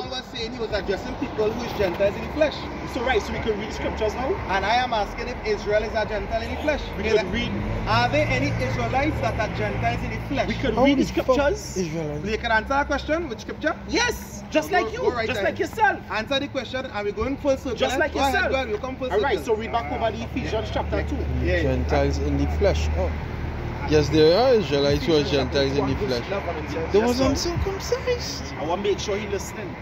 John was saying he was addressing people who is Gentiles in the flesh. So right, so we can read scriptures now? And I am asking if Israel is a Gentile in the flesh. We can read. Are there any Israelites that are Gentiles in the flesh? We can read the scriptures? You can answer a question with scripture? Yes! Just Go- like you, go right just ahead. like yourself. Answer the question and we're going full circle. Just like Go ahead, yourself. go ahead, we'll come full circle. Alright, so read back over the Ephesians chapter 2. Yeah. Gentiles in the flesh. Oh. Yes, there are Israelites who are Gentiles in the flesh. There was uncircumcised. I want to make sure he's listening.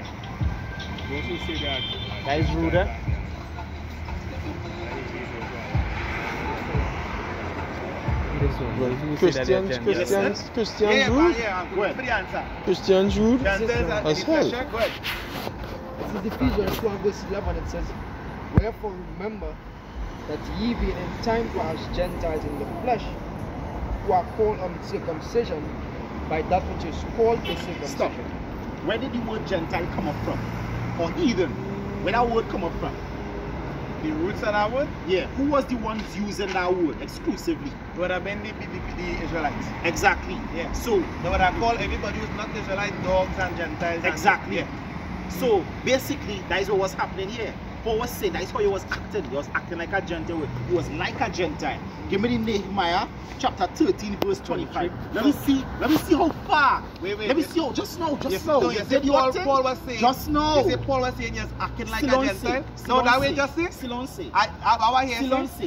Those who say that. That is rude, eh? Christians Yeah, rude. yeah, Go ahead. for the answer. Christians rude. Gentiles are in As the flesh, hell. go ahead. This is Ephesians 2 verse 11. It says, "Wherefore remember that ye being in time past Gentiles in the flesh, who are called uncircumcision by that which is called the circumcision." Stop. Where did the word Gentile come up from? Or heathen? Where that word come up from? The roots of that word Yeah, who was the ones using that word exclusively? would have been the Israelites. Exactly. Yeah. So, They would have called everybody who's not Israelite dogs and Gentiles. exactly. And, So, basically, that is what was happening here. Paul was saying that is how he was acting. He was acting like a Gentile. He was like a Gentile. Give me the Nehemiah chapter 13, verse 25. Let me see how far. Wait, Let me wait. see how. Just now. You You said said you Paul, acting? Paul was saying. Just now. You say Paul was saying yes, acting like a Silence. Gentile. No, that way just say. Silence. I hear Silence.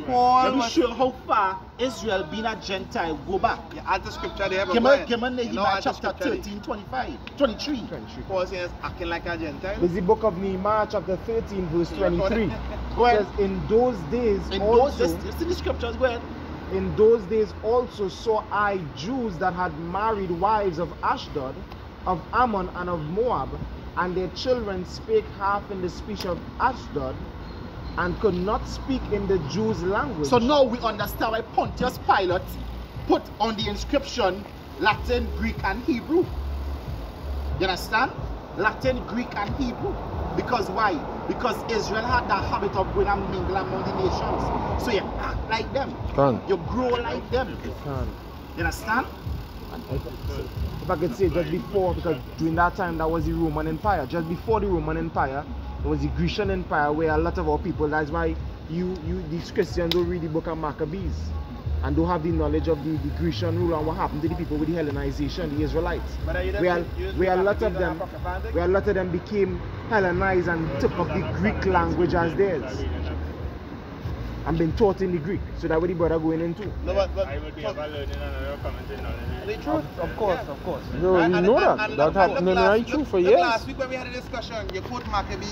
Paul Let me was- show how far Israel being a Gentile go back. Yeah, add the scripture there. but Give go me ahead. Nehemiah add the chapter scripture there. 13, 23. Paul saying yes, acting like a Gentile. It's the book of Nehemiah chapter 13 verse 23. Go ahead. It says, "In those days In those, also, this in the scriptures, go ahead. in those days also saw I Jews that had married wives of Ashdod, of Ammon, and of Moab, and their children spake half in the speech of Ashdod, and could not speak in the Jews' language." So now we understand why Pontius Pilate put on the inscription Latin, Greek, and Hebrew. You understand? Latin, Greek, and Hebrew. Because why? Because Israel had that habit of going and mingle among the nations. So you act like them. Can. You grow like them. You understand? If I could say just before, because during that time that was the Roman Empire. Just before the Roman Empire, there was the Grecian Empire, where a lot of our people, that's why these Christians don't read the book of Maccabees and don't have the knowledge of the Grecian rule and what happened to the people with the Hellenization, the Israelites. But you Where a lot of them became Hellenized and took up the Greek language as theirs and been taught in the Greek. So that way the brother going into. No, but I would be ever learning another commenting on the it. truth. Of course. No, And- you and- know and- that. and That look- happened look in last- right true look- for look years. Last week when we had a discussion, you put Maccabee,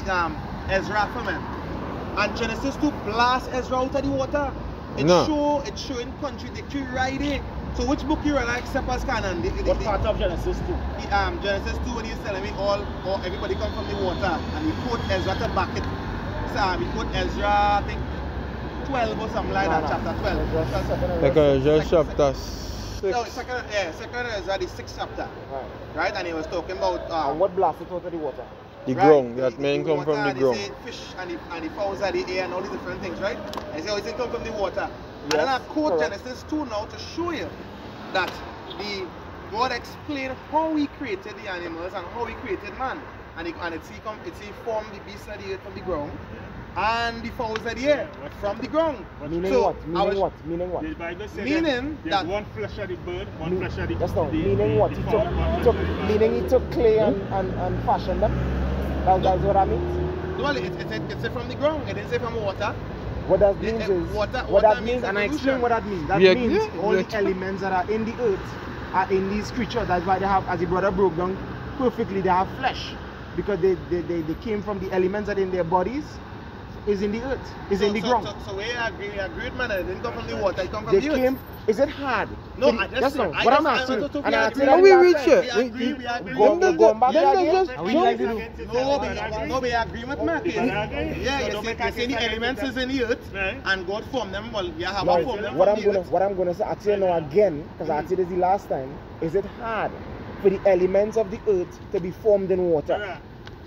Ezra for me. And Genesis 2 blast Ezra out of the water. It's showing contradictory right there. So which book you really accept as canon? What part of Genesis 2? Genesis 2 when he's telling me all everybody come from the water and he quote Ezra to back it. So he quote Ezra, I think 12 or something like that, chapter 12. Because just chapter No, 6. second Ezra, the 6th chapter. Right? And he was talking about And what blasted out of the water? The right, ground. That men come from the water, ground. They say fish and the fowls are the air and all these different things, right? And they say, oh, it come from the water. And then I quote correct. Genesis 2 now to show you that God explained how he created the animals and how he created man. And he formed the beasts of the earth from the ground and the fowls of the air from the ground. Meaning So, what? I was- Meaning what? The Bible says Meaning there's that- one flesh of the bird, one flesh of the That's not the- meaning the- what? the He fowl, one flesh of the- meaning he took clay and fashioned them. That's what I mean. Well, it said from the ground, it didn't say from water. What that means is water what that means means, and I evolution. explain what that means. That We means agree. all We the agree. elements that are in the earth are in these creatures. That's why they have, as the brother broke down perfectly, they have flesh because they came from the elements that in their bodies is in the earth, is in the ground. So we agree with man, it didn't come from the water, it come from They the earth. came. Is it hard? No, For the- I just that's said- not I what I'm just- I asking. totally And I agree. said How that we last reach time. it? We agree. Go back there again. just And we like to do. No, we agree with Mark. Yeah, you say the elements is in the earth Right. and God formed them. Well, you have Now, a form them what from I'm the gonna earth. say, I tell you now again, because I said this the last time. Is it hard for the elements of the earth to be formed in water? Yeah.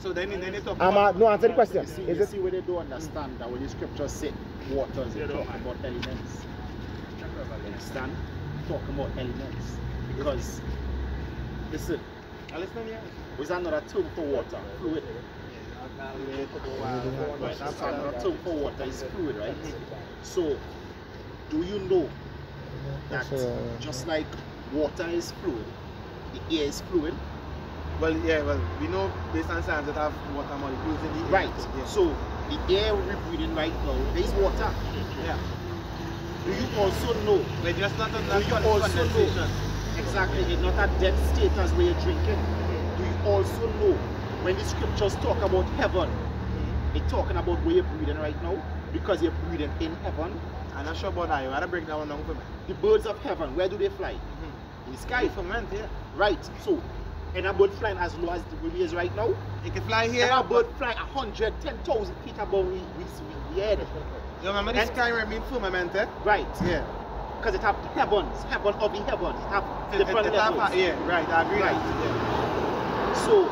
So then they talk No, answer the question. You Is it? see where they don't understand that when the scriptures say waters, they talk about elements. You understand? Talk about elements. Because, listen, I listen here. Was another term for water? Fluid. Right, that's another term for water is fluid, right? So, do you know that just like water is fluid, the air is fluid? Well, yeah, well, we know based on science that have water molecules in the air. Right. Yeah. So, the air we're breathing right now, there is water. Yeah. Do you also know? But just not on Do you also know? Exactly, it's not a dead state as where you're drinking. Do you also know when the scriptures talk about heaven, it's talking about where you're breathing right now? Because you're breathing in heaven. I'm not sure about that. You gotta break that one down for me. The birds of heaven, where do they fly? In the sky. Ferment, yeah. Right. So, and a bird flying as low as the is right now. It can fly here. And a bird flying 110,000 feet above we head. You remember the sky where I mean firmament, eh? Right. Yeah. Because it have heavens, heaven of the heavens. It have different levels. Yeah, right, I agree. Right. Yeah. So,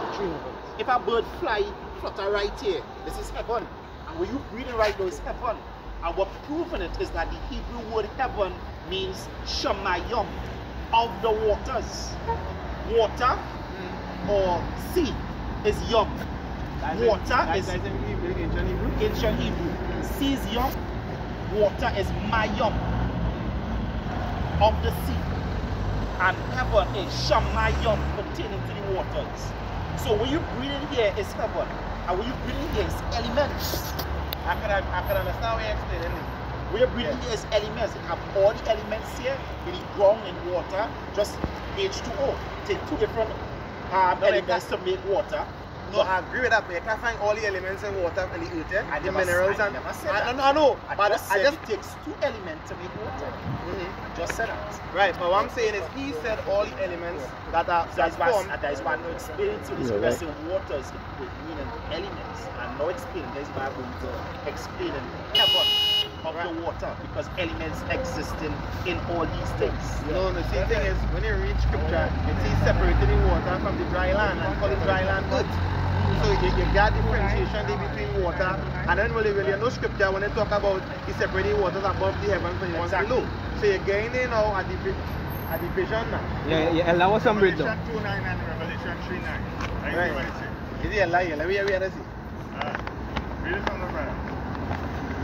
if a bird flutter right here, this is heaven. And when you breathing right now is heaven. And what proving it is that the Hebrew word heaven means shamayim, of the waters. Water or sea is yom. Water is ancient Hebrew. Sea is yom. Water is mayom, of the sea. And heaven is shamayim, pertaining to the waters. So when you breathe in here is heaven, and when you breathe in here is elements. I can understand why you're explaining it. When you breathe in here is elements. It have all the elements here in the ground and water, just H2O. Take two different elements to make water. No, I agree with that, but you can't find all the elements in water and the earth, yeah? I The never minerals said and... that. I know, I but just I said just... it takes two elements to make water. I just said that. Right, but what I'm saying is he said all the elements that are That's formed. why I'm explaining to this person waters with meaning elements. I'm not explaining this, but I'm going to explain heaven of the water because elements exist in all these things. No, the same thing is when you read scripture, it says separated the water from the dry land and call it dry land good. So you got differentiation there between water, and then really no scripture when they talk about he separating waters above the heaven from the ones below. So you're getting there now at the vision now. Yeah, that was some breakdown. Revelation 2:9 and Revelation 3:9. I see what it says. Is it a lie? Let me hear this. Read it from the brother.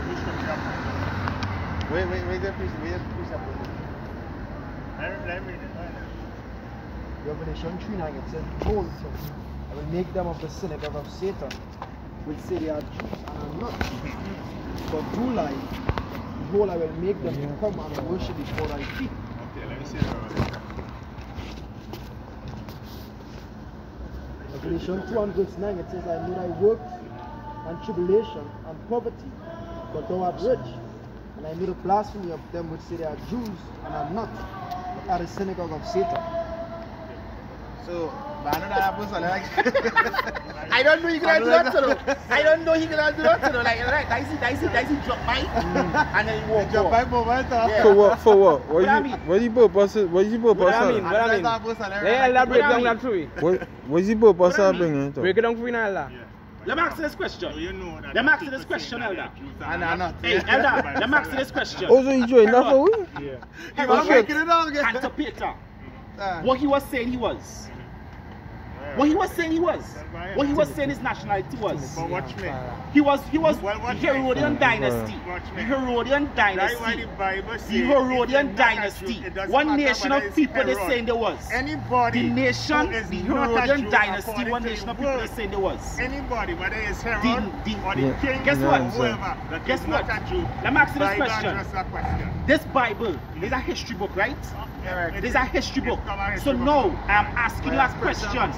Which scripture? Where's the precept? Let me read it. Revelation 3:9 it says, "Behold, I will make them of the synagogue of Satan, which say they are Jews and are not, but do lie. Behold, I will make them to come and worship before thy feet." Okay, let me see the Revelation. Revelation 2 and verse 9 it says, "I know thy works and tribulation and poverty, but thou art rich. And I know the blasphemy of them which say they are Jews and are not, but are the synagogue of Satan." So, but I know that happens a lot. I don't know you can do that to them. I don't know he can do that to them. Like, right, Dicey drop mic and then he walk Jump off. by moment. Yeah. For what? What I mean? What is the purpose? What is the purpose? I mean? Let break down that tree. What is the purpose of bringing it up? Break it down for me now, Elder. Let me ask you this question. Do you know that Let me ask you people this question, say that Elder. they're Jews I and know are not. Hey, Elder, let me ask you this question. Oh, so you joined that for we? Yeah. He was breaking it down again. Antipater. What he was saying he was. What he was saying he was. What he was saying his nationality was. But watch me. He was Well, the watch me. Herodian dynasty. Watch The me. Herodian That's why dynasty. the Bible says The Herodian dynasty. One nation of people they saying there was. Anybody The nation, who is the not a Herodian Jew dynasty, according one to nation the of people they word, saying there was. anybody, whether it's Herod The- or the Yeah. king Guess or what? whoever, that Guess is what? not a Jew. Let me ask you this Bible question. address that question. This Bible is a history book, right? It is a history book. It's So come a now history I'm asking you a question.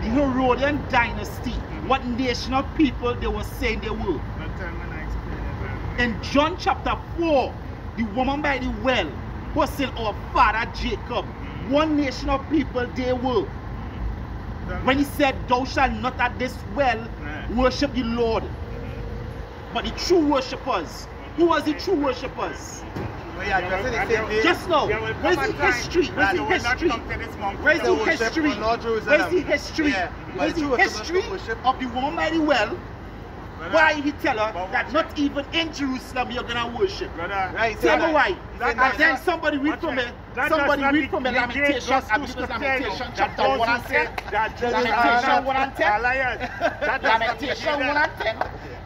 The Herodian dynasty, what nation of people they were saying they were? Don't tell me I explain it. In John chapter 4, the woman by the well was saying our father Jacob. One nation of people they were. When he said, "Thou shalt not at this well worship the Lord." But the true worshippers, who was the true worshippers? Just now, where's the history? Where's the history? Where's the history? Where's the history? Where's the history of the woman by the well why he tell her that not even in Jerusalem you're gonna worship. Right. Tell me why. That- And then somebody read from it. Somebody read from the Lamentation. I believe it's Lamentation chapter 1 and 10. Lamentation 1 and 10. Lamentation 1 and 10.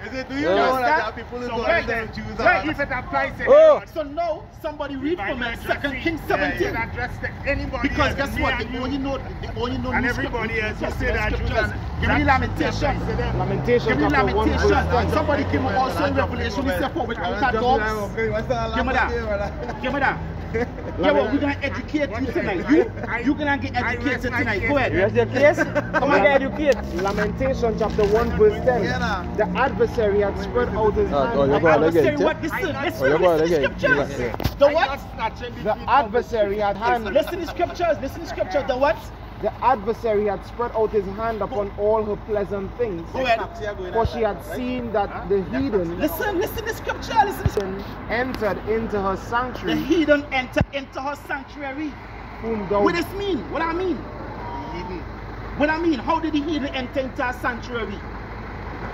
Is it, do you Yeah. know that people who go right there there. and choose Right, if it applies to Oh. So now somebody read from it. 2 Kings 17. Anybody Because else, guess me what? and The you, only know and everybody else who say that scriptures. Give me Lamentation. Lamentation Give me chapter 1 verse 10. Lamentation. Somebody give me also in Revelation. He said, "For with outer dogs." Give me that. Give me that. Yeah, well, we're gonna educate you tonight. You gonna get educated tonight. Go ahead. Yes, your case. Come on, get educated. Lamentation chapter 1 verse 10. The adversary had spread out his hand. Oh, you're going again. What? Listen, Oh, you're going listen to again. scriptures. The what? The adversary had hand. Listen to scriptures. Listen to scriptures. The what? The adversary had spread out his hand upon all her pleasant things. Go ahead. For she had seen that the heathen Listen to scripture. Listen to scripture. entered into her The sanctuary, heathen enter into her sanctuary. whom thou What does this mean? What I mean? What I mean? How did the heathen enter into her sanctuary?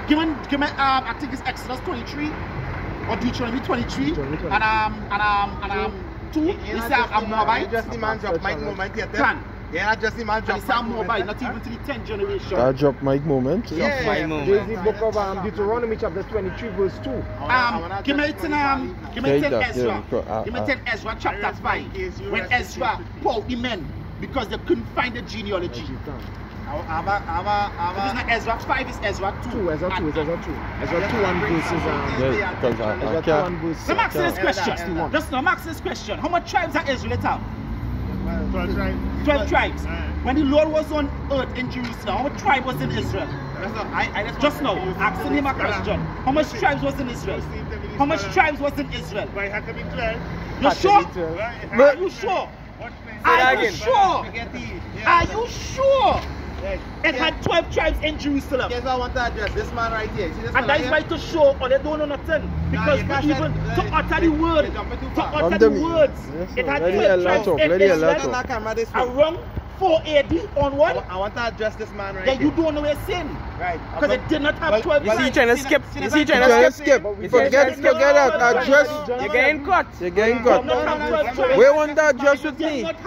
Give me, I think it's Exodus 23 or Deuteronomy 23 and 2. He said I'm Moabite. Just the man drop Mike moment here. Plan. Yeah, just the man And drop he said I'm Moabite, not even to the 10th generation. That drop mic moment. Yeah. There's the book of Deuteronomy chapter 23 verse 2. Give me it in Take that, Ezra. yeah, Give me it in Ezra chapter 5. When Ezra pulled the men because they couldn't find the genealogy. If it's not Ezra 5, it's Ezra 2. Ezra 2 and verses Yeah, because I Ezra 2 can't. and verse So Max this question. 61. Just now, Max this question. How much tribes are Israel have? 12 tribes. When the Lord was on earth in Jerusalem, how much tribe was in Israel? Just now, asking him a question. How much tribes was in Israel? How much tribes was in Israel? But it had to be clear. You sure? Right? Are you sure? Are you sure? Are you sure? It had 12 tribes in Jerusalem. Yes, I want to address this man right here. See this man And that is right why to show, or they don't know nothing. Because you can't even say- to utter the word, you're jumping too to far. utter I'm the the- words, Yes, it had let the 12 Allah tribes talk, in let the Allah Israel. here? That camera this way. Around 4 AD onward, I want to address this man right then here. you don't know where sin. Right. Because it did not have 12 You see, tribes. trying to skip. You see, trying Trying to to skip. skip. Forget that. Address. You're getting cut. You're getting cut. Where want that address with me? You want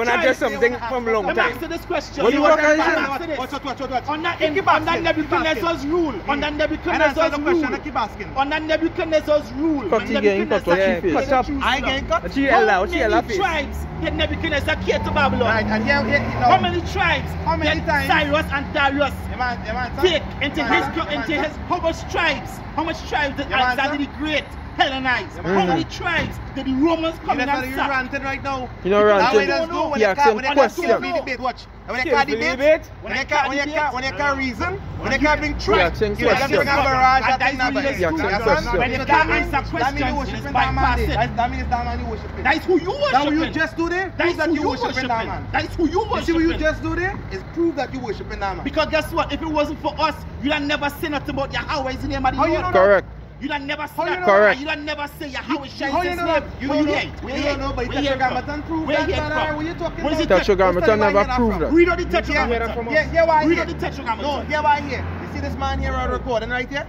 to address something from long Let me time. answer this question. What do you want to Let me answer? answer this. Watch. Under Nebuchadnezzar's rule, under Nebuchadnezzar's rule, Keep asking. under Nebuchadnezzar's rule, Cut he getting cut, what she face? Cut up. I ain't getting cut. What she allow? What she allow many face? tribes did Nebuchadnezzar care to Babylon? Right, and How many tribes How many did times? Cyrus and Darius man, take into his how much tribes did Yeah, man, Alexander the Great Hellenize? How many tribes did the Romans come in and you sack? ranting right now. You know, Now when ranting. they do, when He they asking can't, when they can't question. be debate, watch. When they Skills can't for debate, debate. when they can't reason, when they can't bring He truth, asking you let them bring a question. barrage And at that is them. what he is He asking doing. question. When you So can't that answer means questions, you it's worshiping that man. bypass it. That means that man you worshiping. That is who you worshiping. That what you just do there? That Prove is that who you you worshiping that worshiping. man. That is who you You see what you worshiping. just do there? Is prove that you worshiping that man. Because guess what? If it wasn't for us, you'd have never said nothing about Yahweh's name of the How you Lord. know that? Correct. You'd have never How said you that. know Correct. You'd have never say Yahweh shines How you his know name. that? You Where don't know. hear it? Where You hear don't it? know, but you Where touch hear your it garment from? and prove Where that, hear it man. from? What you talking Where's about? the Touch your garment and never prove that. Read out the Tetragrammaton. Read from us. Here why Read here. out the Tetragrammaton. No, here why here. You see this man here recording right here?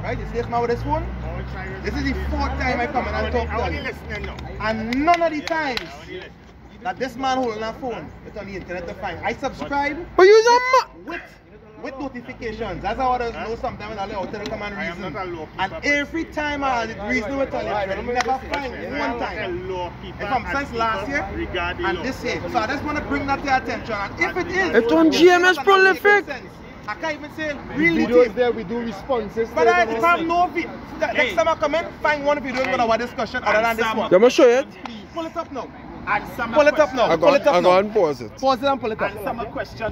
Right? You see this man with his phone? This is the 4th time I come in and talk I to only you. listening now. And none of the times that this man holding a phone, it's on the internet to find. I subscribe But you's a with notifications. That's how others know sometimes when I let out to come and I am reason. not a law keeper. And every time I reason with on it, I never find one time. If I'm since last year and this year. So I just want to bring that to your attention. And if it is, It's on GMS Prolific. I can't even say really Videos deep. there, we do responses. But if I'm no video, next time I come in, find one video with our discussion other than this one. Let me show you it. Pull it up now. Answer my Pull it up question. now. I Pull it go up and now. pause it. Pause it and pull it up. Answer my question